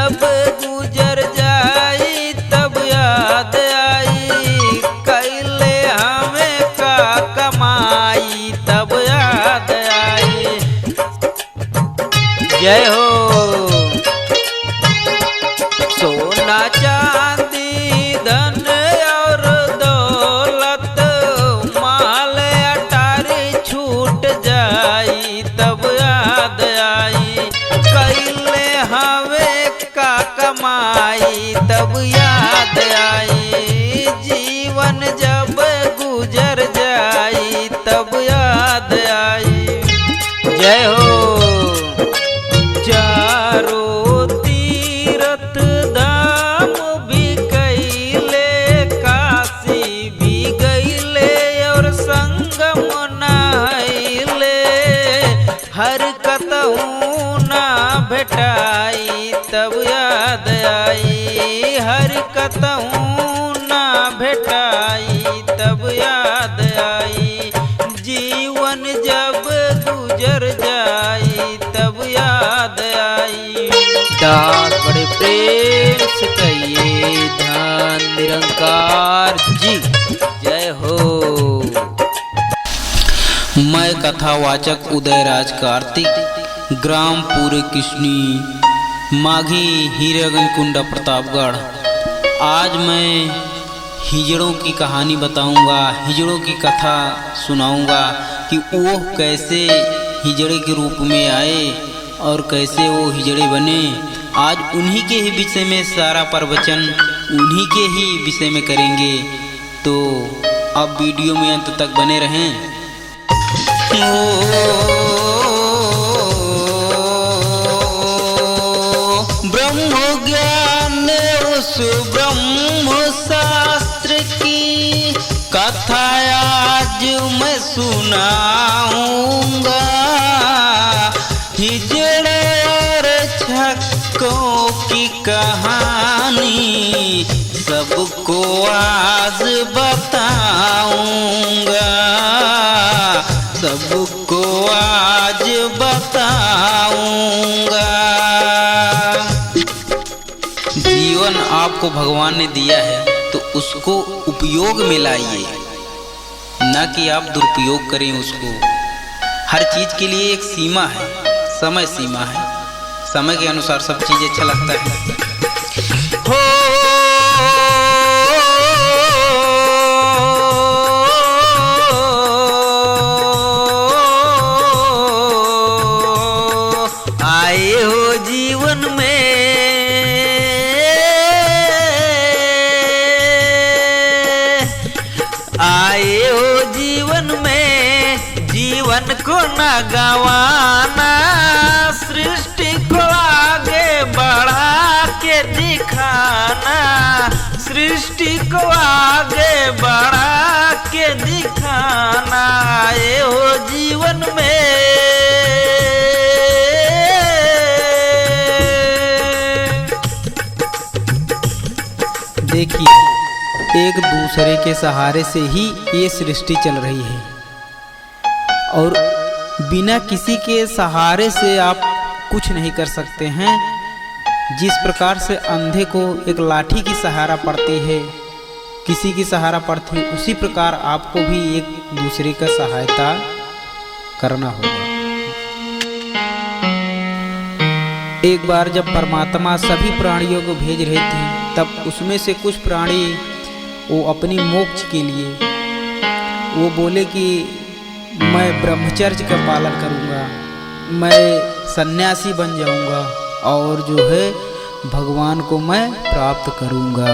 जब गुजर जाई तब याद आई, कैले हमें का कमाई तब याद आई। जय हो। सोना चांदी धन और दौलत माल अटारी छूट जाई तब याद आई, कैले हवे का कमाई तब याद आई। जीवन जब गुजर जाई तब याद आई। जय हो। चारों तीरथ धाम भी कैले, काशी भी गईले और संगम नहैले, हर कतहु ना भेटाई तब याद आई, हर कतहु ना भेटाई तब याद आई। जीवन जब गुजर जाई तब याद आई। दास बड़े प्रेम से कहिए धन निरंकार जी जय हो। मैं कथावाचक उदयराज कार्तिक, ग्राम पूरे किशनी, माघी, हीरागंज कुंडा, प्रतापगढ़। आज मैं हिजड़ों की कहानी बताऊंगा, हिजड़ों की कथा सुनाऊंगा कि वो कैसे हिजड़े के रूप में आए और कैसे वो हिजड़े बने। आज उन्हीं के ही विषय में सारा प्रवचन उन्हीं के ही विषय में करेंगे, तो आप वीडियो में अंत तक बने रहें। ब्रह्म ज्ञान उस ब्रह्म शास्त्र की कथा आज मैं सुनाऊंगा। हिजड़े और छक्कों की कहानी सबको आज बताऊंगा, सबको आज बताऊंगा। जीवन आपको भगवान ने दिया है तो उसको उपयोग में लाइए, न कि आप दुरुपयोग करें उसको। हर चीज के लिए एक सीमा है, समय सीमा है, समय के अनुसार सब चीज अच्छा लगता है। हो आए हो जीवन में, आए हो जीवन में, जीवन को न गवाना, सृष्टि को आगे बढ़ा के दिखाना, सृष्टि को आगे बढ़ा के दिखाना। आए हो जीवन में। देखिए, एक दूसरे के सहारे से ही ये सृष्टि चल रही है और बिना किसी के सहारे से आप कुछ नहीं कर सकते हैं। जिस प्रकार से अंधे को एक लाठी की सहारा पड़ती है, किसी की सहारा पड़ती है, उसी प्रकार आपको भी एक दूसरे का सहायता करना होगा। एक बार जब परमात्मा सभी प्राणियों को भेज रहे थे, तब उसमें से कुछ प्राणी वो अपनी मोक्ष के लिए वो बोले कि मैं ब्रह्मचर्य का पालन करूँगा, मैं सन्यासी बन जाऊँगा और जो है भगवान को मैं प्राप्त करूँगा।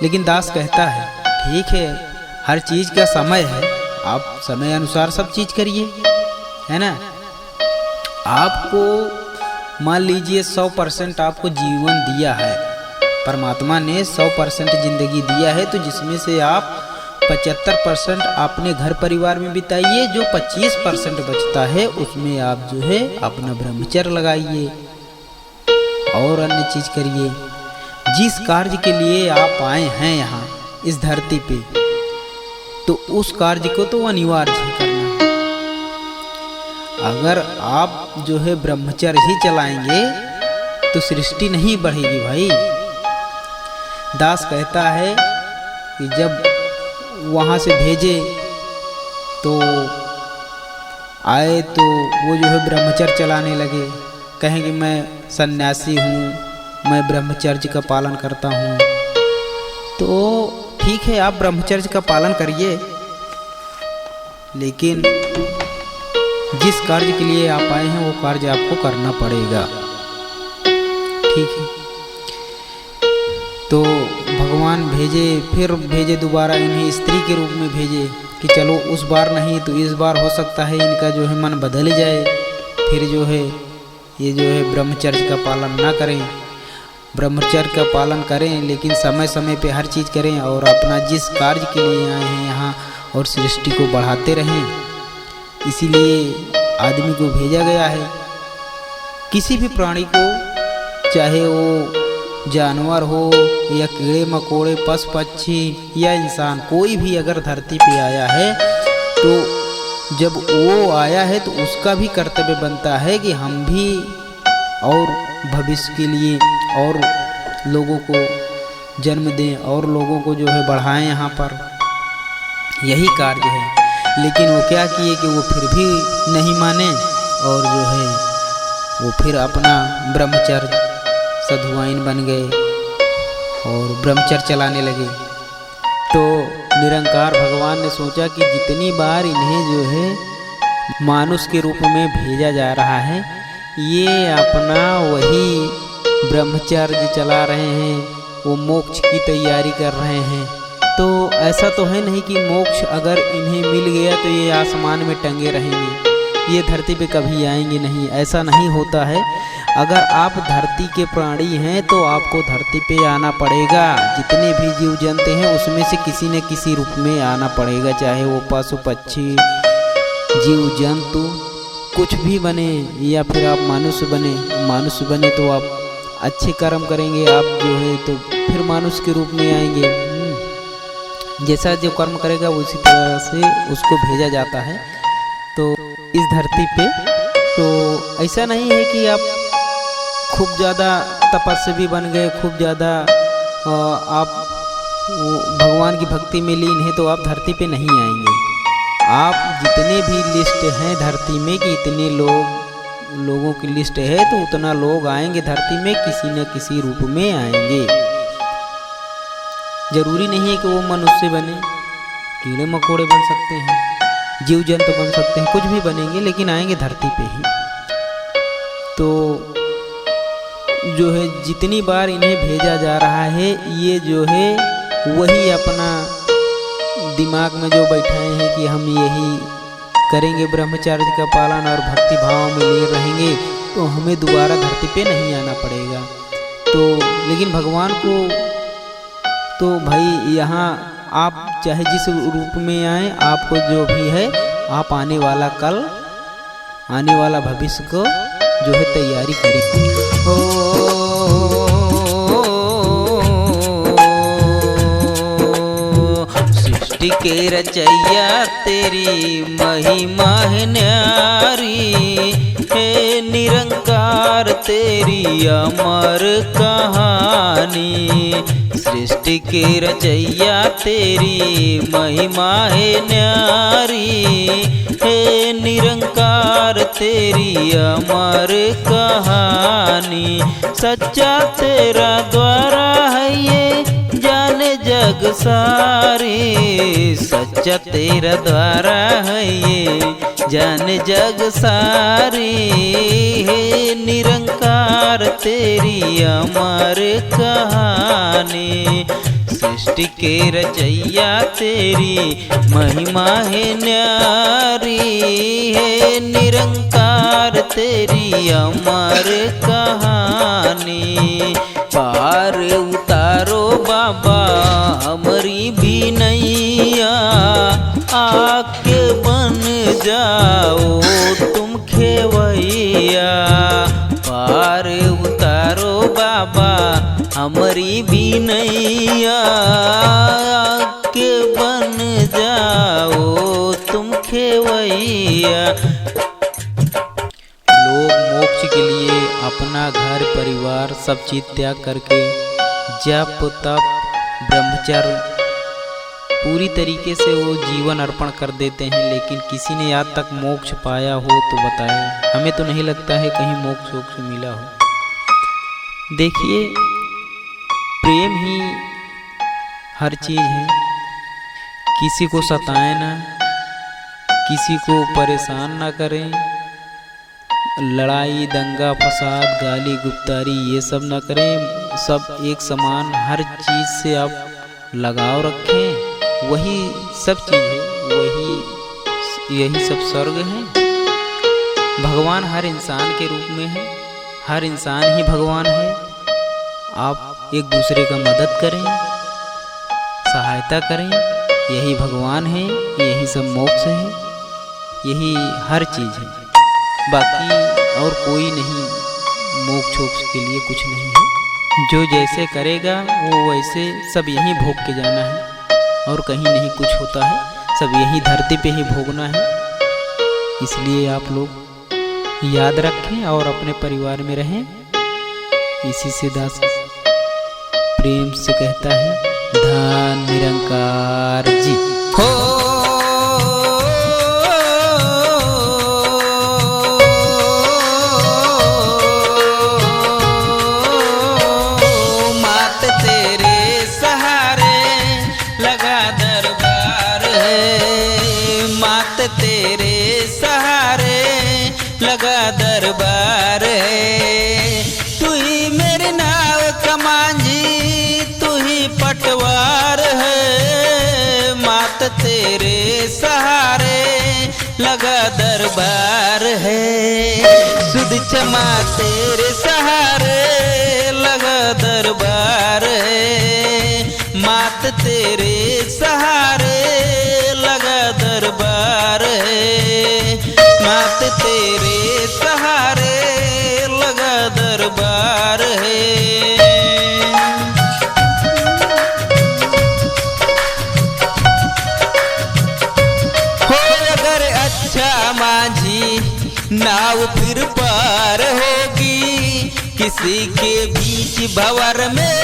लेकिन दास कहता है ठीक है, हर चीज़ का समय है, आप समय अनुसार सब चीज़ करिए, है ना। आपको मान लीजिए 100% आपको जीवन दिया है, परमात्मा ने 100% जिंदगी दिया है, तो जिसमें से आप 75% अपने घर परिवार में बिताइए, जो 25% बचता है उसमें आप जो है अपना ब्रह्मचर्य लगाइए और अन्य चीज करिए। जिस कार्य के लिए आप आए हैं यहाँ इस धरती पे, तो उस कार्य को तो अनिवार्य ही करना। अगर आप जो है ब्रह्मचर्य ही चलाएंगे तो सृष्टि नहीं बढ़ेगी भाई। दास कहता है कि जब वहाँ से भेजे तो आए तो वो जो है ब्रह्मचर्य चलाने लगे, कहें कि मैं सन्यासी हूँ, मैं ब्रह्मचर्य का पालन करता हूँ। तो ठीक है, आप ब्रह्मचर्य का पालन करिए, लेकिन जिस कार्य के लिए आप आए हैं वो कार्य आपको करना पड़ेगा, ठीक है। तो भगवान भेजे, फिर भेजे दोबारा, इन्हें स्त्री के रूप में भेजे कि चलो उस बार नहीं तो इस बार हो सकता है इनका जो है मन बदल जाए, फिर जो है ये जो है ब्रह्मचर्य का पालन ना करें। ब्रह्मचर्य का पालन करें, लेकिन समय समय पे हर चीज़ करें और अपना जिस कार्य के लिए आए हैं यहाँ और सृष्टि को बढ़ाते रहें। इसीलिए आदमी को भेजा गया है। किसी भी प्राणी को, चाहे वो जानवर हो या कीड़े मकोड़े, पशु पक्षी या इंसान, कोई भी अगर धरती पे आया है तो जब वो आया है तो उसका भी कर्तव्य बनता है कि हम भी और भविष्य के लिए और लोगों को जन्म दें और लोगों को जो है बढ़ाएं यहाँ पर, यही कार्य है। लेकिन वो क्या किए कि वो फिर भी नहीं माने और जो है वो फिर अपना ब्रह्मचर्य साधुआइन बन गए और ब्रह्मचर्य चलाने लगे। तो निरंकार भगवान ने सोचा कि जितनी बार इन्हें जो है मानुष के रूप में भेजा जा रहा है, ये अपना वही ब्रह्मचर्य चला रहे हैं, वो मोक्ष की तैयारी कर रहे हैं। तो ऐसा तो है नहीं कि मोक्ष अगर इन्हें मिल गया तो ये आसमान में टंगे रहेंगे, ये धरती पे कभी आएंगे नहीं, ऐसा नहीं होता है। अगर आप धरती के प्राणी हैं तो आपको धरती पे आना पड़ेगा। जितने भी जीव जंतु हैं उसमें से किसी न किसी रूप में आना पड़ेगा, चाहे वो पशु पक्षी जीव जंतु कुछ भी बने, या फिर आप मनुष्य बने तो आप अच्छे कर्म करेंगे, आप जो है तो फिर मनुष्य के रूप में आएंगे। जैसा जो कर्म करेगा उसी तरह से उसको भेजा जाता है तो इस धरती पे। तो ऐसा नहीं है कि आप खूब ज़्यादा तपस्वी बन गए, खूब ज़्यादा आप भगवान की भक्ति में लीन है तो आप धरती पे नहीं आएंगे। आप जितने भी लिस्ट हैं धरती में कि इतने लोगों की लिस्ट है तो उतना लोग आएंगे धरती में, किसी न किसी रूप में आएंगे। जरूरी नहीं है कि वो मनुष्य बने, कीड़े मकोड़े बन सकते हैं, जीव जंतु बन सकते हैं, कुछ भी बनेंगे, लेकिन आएंगे धरती पे ही। तो जो है जितनी बार इन्हें भेजा जा रहा है, ये जो है वही अपना दिमाग में जो बैठाए हैं कि हम यही करेंगे ब्रह्मचर्य का पालन और भक्ति भाव में लिए रहेंगे तो हमें दोबारा धरती पे नहीं आना पड़ेगा। तो लेकिन भगवान को तो भाई यहाँ आप चाहे जिस रूप में आए, आपको जो भी है आप आने वाला कल, आने वाला भविष्य को जो है तैयारी करें। सृष्टि के रचैया तेरी महिमा है न्यारी, हे निरंकार तेरी अमर कहानी। सृष्टि के रचैया तेरी महिमा है न्यारी, हे निरंकार तेरी अमर कहानी। सच्चा तेरा द्वारा है ये जाने जग सारी, सच्चा तेरा द्वारा है ये जाने जग सारी। हे निरंकार तेरी अमर कहानी। सृष्टि के रचैया तेरी महिमा है न्यारी, हे निरंकार तेरी अमर कहानी। पार उतारो बाबा हमारी भी नैया, आके बन जाओ तुम खेवैया। पार उतारो बाबा हमारी भी नैया, आके बन जाओ तुम खेवैया। लोग मोक्ष के लिए अपने अपना घर परिवार सब चीज त्याग करके जप तप ब्रह्मचर्य पूरी तरीके से वो जीवन अर्पण कर देते हैं, लेकिन किसी ने आज तक मोक्ष पाया हो तो बताए। हमें तो नहीं लगता है कहीं मोक्ष मिला हो। देखिए, प्रेम ही हर चीज है। किसी को सताएं ना, किसी को परेशान ना करें, लड़ाई दंगा फसाद गाली गुप्तारी ये सब ना करें। सब एक समान हर चीज से आप लगाव रखें, वही सब चीज है, यही सब स्वर्ग है। भगवान हर इंसान के रूप में है, हर इंसान ही भगवान है। आप एक दूसरे का मदद करें, सहायता करें, यही भगवान है, यही सब मोक्ष है, यही हर चीज है। बाकी और कोई नहीं, मोक्ष के लिए कुछ नहीं है। जो जैसे करेगा वो वैसे सब यहीं भोग के जाना है और कहीं नहीं कुछ होता है, सब यही धरती पे ही भोगना है। इसलिए आप लोग याद रखें और अपने परिवार में रहें। इसी से दास प्रेम से कहता है, धन निरंकार जी हो। तेरे सहारे लगा दरबार है, तू ही मेरे नाव कमांझी, तू ही पटवार है। मात तेरे सहारे लगा दरबार है, सुध क्षमा तेरे सहारे लगा दरबार है। मात तेरे सहारे लगा दरबार है, मात तेरे सहारे लगा दरबार है। हो अगर अच्छा माझी नाव फिर पार होगी, किसी के बीच भंवर में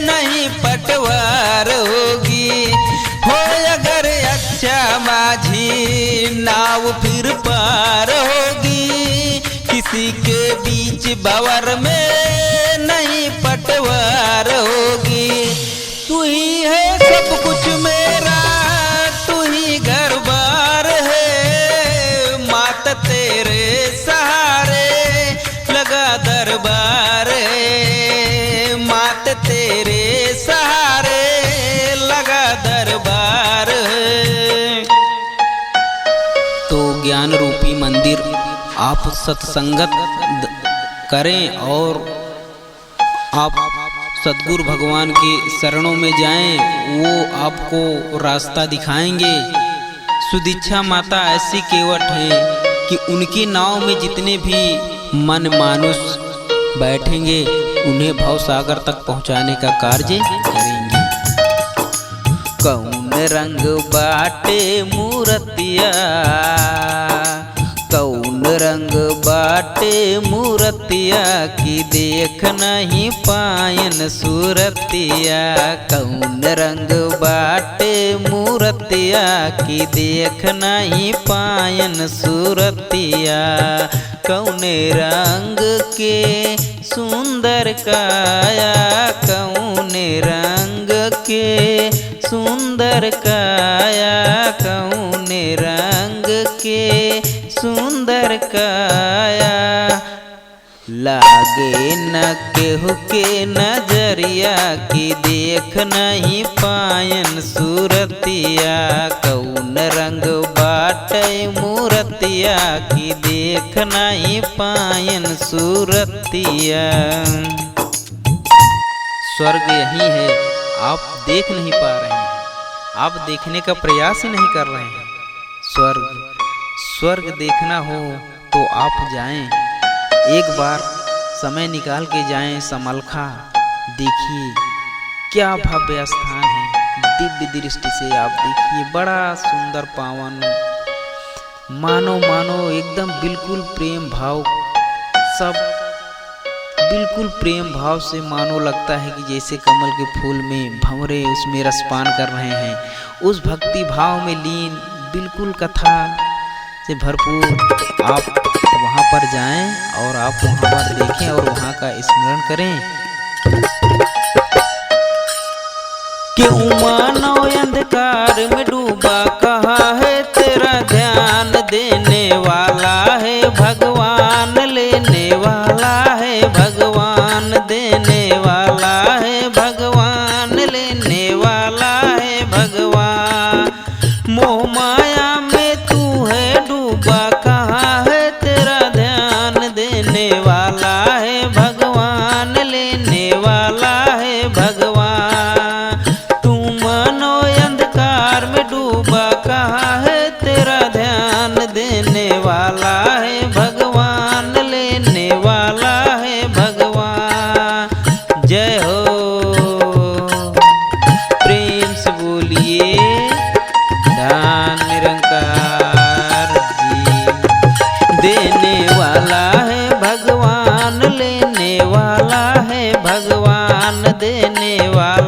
नहीं पटवार होगी। हो अगर अच्छा माझी नाव फिर पार होगी, किसी के बीच भंवर में नहीं पटवार होगी। तू ही है सब कुछ मेरा, तू ही घर बार है। मात तेरे सहारे लगा दरबार है, मात तेरे सहारे लगा दरबार है। तो ज्ञान रूपी मंदिर आप सत्संगत करें और आप सद्गुरु भगवान के शरणों में जाएं, वो आपको रास्ता दिखाएंगे। सुदीक्षा माता ऐसी केवट है कि उनकी नाव में जितने भी मन मानुष बैठेंगे उन्हें भव सागर तक पहुंचाने का कार्य करेंगे। कौन रंग बाटे मूर्तिया, कौन रंग बाटे मूर्तिया की देख नहीं पायन सूरतिया। कौन रंग बाटे मूर्तिया की देख नहीं पायन सूरतिया। कौन रंग के सुंदर काया, कौन रंग के सुंदर काया, कौन रंग के सुंदर काया। लागे न केहू के नजरिया की देख नहीं पायन सूरतिया। कौन रंग बाटे मूर्तिया की देख नहीं पायन सूरतिया। स्वर्ग यही है, आप देख नहीं पा रहे हैं, आप देखने का प्रयास ही नहीं कर रहे हैं। स्वर्ग देखना हो तो आप जाएं, एक बार समय निकाल के जाएं। समलखा देखिए, क्या भव्य स्थान है। दिव्य दृष्टि से आप देखिए, बड़ा सुंदर पावन, मानो एकदम बिल्कुल प्रेम भाव सब बिल्कुल प्रेम भाव से, मानो लगता है कि जैसे कमल के फूल में भंवरे उसमें रसपान कर रहे हैं। उस भक्ति भाव में लीन, बिल्कुल कथा से भरपूर आप वहाँ पर जाएं और आप वहाँ पर देखें और वहाँ का स्मरण करें कि मानव अंधकार में डूबा कहाँ है तेरा ध्यान, देने वाला है भगवान, लेने वाला है भगवान, देने वाला है भगवान, लेने वाला है भगवान। मोह माया में तू है डूबा कहाँ है तेरा ध्यान, देने वाला है भगवान, लेने वाला है भगवान। तू मानो अंधकार में डूबा कहाँ है तेरा ध्यान, देने वाला है भगवान, लेने वाला है भगवान। जय हो, प्रेम से बोलिए धन निरंकार जी। देने वाला है भगवान, लेने वाला है भगवान, देने वाला